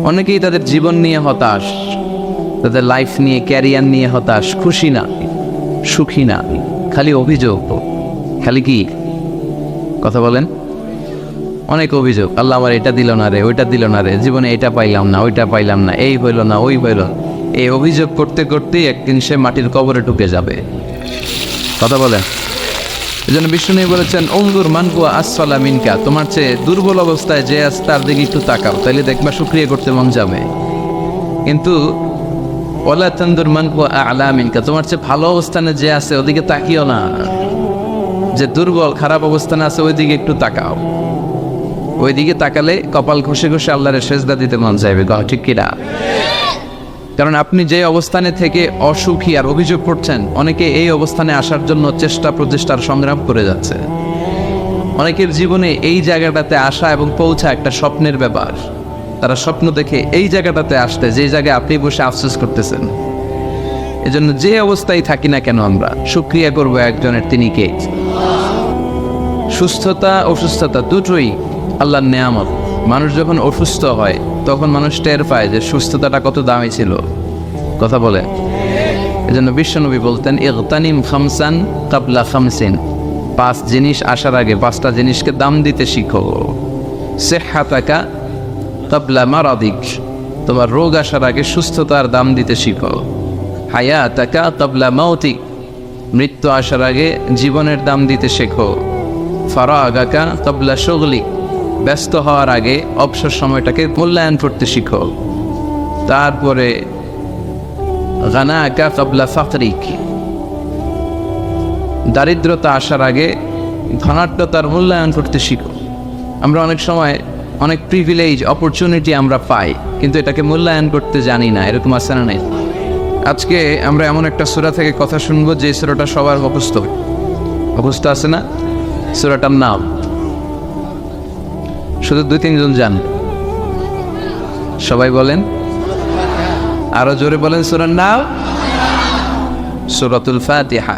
অনেকেই তাদের জীবন নিয়ে হতাশ, তাদের লাইফ নিয়ে, ক্যারিয়ার নিয়ে হতাশ, খুশি না, সুখী না, খালি অভিযোগ। খালি কি কথা বলেন? অনেক অভিযোগ। আল্লাহ আমার এটা দিল না রে, ওইটা দিল না রে, জীবনে এটা পাইলাম না, ওইটা পাইলাম না, এই হইল না, ওই হইল। এই অভিযোগ করতে করতেই একদিন সে মাটির কবরে ঢুকে যাবে। কথা বলেন? এই জন্য বিষ্ণু বলেছেন, অঙ্গুর মানকুয়া আসফালা মিনকা, তোমার চেয়ে দুর্বল অবস্থায় যে আছে তার দিকে একটু তাকাও, তাইলে দেখবা শুকরিয়া করতে মন যাবে। কিন্তু ওলা তানদুর মানকুয়া আলা মিনকা, তোমার চেয়ে ভালো অবস্থানে যে আছে ওদিকে তাকিও না। যে দুর্বল খারাপ অবস্থানে আছে ওই দিকে একটু তাকাও। ওই দিকে তাকালে কপাল ঘষে ঘষে আল্লাহরে সেজদা দিতে মন চাইবে। ঠিক কিনা? কারণ আপনি যে অবস্থানে থেকে অসুখী আর অভিযোগ করছেন, অনেকে এই অবস্থানে আসার জন্য চেষ্টা প্রচেষ্টার সংগ্রাম করে যাচ্ছে। অনেকের জীবনে এই জায়গাটাতে আসা এবং পৌঁছা একটা স্বপ্নের ব্যাপার। তারা স্বপ্ন দেখে এই জায়গাটাতে আসতে, যে জায়গায় আপনি বসে আফসোস করতেছেন। এজন্য যে অবস্থায় থাকি না কেন আমরা শুকরিয়া করবো একজনের, তিনি কে? সুস্থতা অসুস্থতা দুটোই আল্লাহর নেয়ামত। মানুষ যখন অসুস্থ হয় তখন মানুষ টের পায় যে সুস্থতাটা কত দামি ছিল। কথা বলে? এজন্য বিশ্বনবী বলতেন, ইগতানিম খামসান কাবলা খামসিন, 5 জিনিস আসার আগে 5টা জিনিসকে দাম দিতে শিখো। সিহহাতাকা কাবলা মারাদিক, তোমার রোগ আসার আগে সুস্থতার দাম দিতে শিখো। হায়াতাকা কাবলা মাউতিক, মৃত্যু আসার আগে জীবনের দাম দিতে শেখো। ফারাগাকা কাবলা শুগলিক, ব্যস্ত হওয়ার আগে অবসর সময়টাকে মূল্যায়ন করতে শিখো। তারপরে গানাকা কাবলা ফাকরিক, দারিদ্রতা আসার আগে ধনাঢ্যতার মূল্যায়ন করতে শিখো। আমরা অনেক সময় অনেক প্রিভিলেজ, অপরচুনিটি আমরা পাই, কিন্তু এটাকে মূল্যায়ন করতে জানি না। এরকম আছে না নাই? আজকে আমরা এমন একটা সূরা থেকে কথা শুনবো যে সূরাটা সবার মুখস্থ আছে না? সূরাটার নাম শুধু 2-3 জন জান। সবাই বলেন, আরো জোরে বলেন। সূরার নাম সূরাতুল ফাতিহা।